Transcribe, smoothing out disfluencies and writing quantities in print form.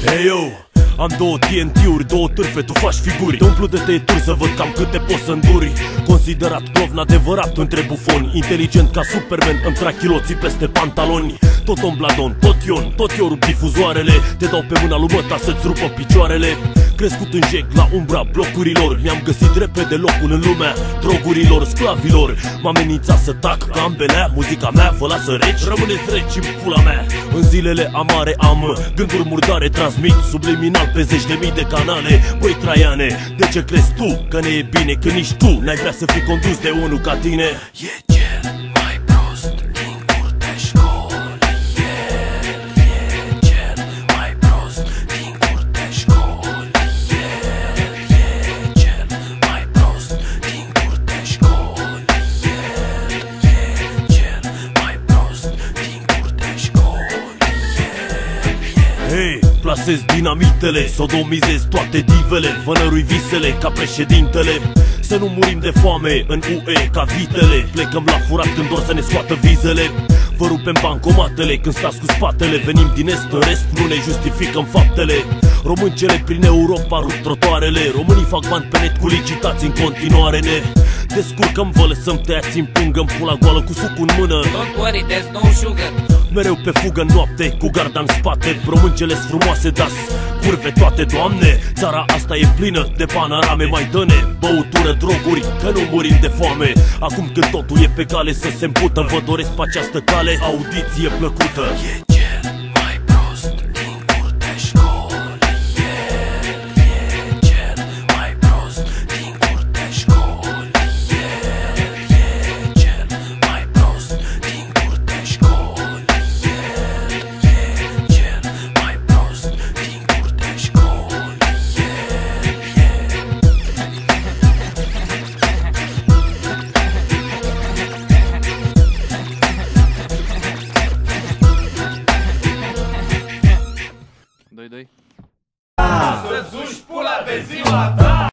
Hey yo, am două TNT-uri, două târfe, tu faci figuri. Te umplu de tăieturi să văd cam câte poți să înduri. Considerat clovn adevărat între bufoni, inteligent ca Superman, îmi trag chiloții peste pantaloni. Tot om bladon, tot ion, tot eu rup difuzoarele. Te dau pe mâna lui măta să-ți rupă picioarele. Crescut în jec la umbra blocurilor, mi-am găsit repede locul în lumea drogurilor, sclavilor. M-am amenințat să tac ca ambelea, muzica mea vă lasă reci, rămâneți reci în pula mea. În zilele amare am gânduri murdare, transmit subliminal pe zeci de mii de canale. Băi Traiane, de ce crezi tu că ne e bine când nici tu n-ai vrea să fii condus de unul ca tine? E cel mai prost din curtea școlii. El e cel mai prost din curtea școlii. El e cel mai prost din curtea școlii. El e cel mai prost din curtea școlii. Hei, plasez dinamitele, sodomizez toate divele, vă nărui visele ca președintele. Să nu murim de foame în UE ca vitele. Plecăm la furat când or să ne scoată vizele. Vă rupem bancomatele când stați cu spatele. Venim din est în rest, nu ne justificăm faptele. Româncele prin Europa rup trotoarele. Românii fac bani pe net cu licitații în continuare. Ne descurcăm, vă lăsăm tăiați în pungă, în pula goală cu suc în mână. Don't worry, there's no sugar. Mereu pe fugă în noapte, cu garda în spate. Româncele-s frumoase, das curve toate, Doamne. Țara asta e plină de panorame. Mai dă-ne băutură, droguri, că nu murim de foame. Acum când totul e pe cale să se împută, vă doresc pe această cale audiție plăcută. E cel mai prost din curtea școlii. El e cel mai prost din curtea școlii. El e cel mai prost din curtea școlii. El e cel mai prost din curtea școlii. Doi. Să-ți duci pula pe ziua ta!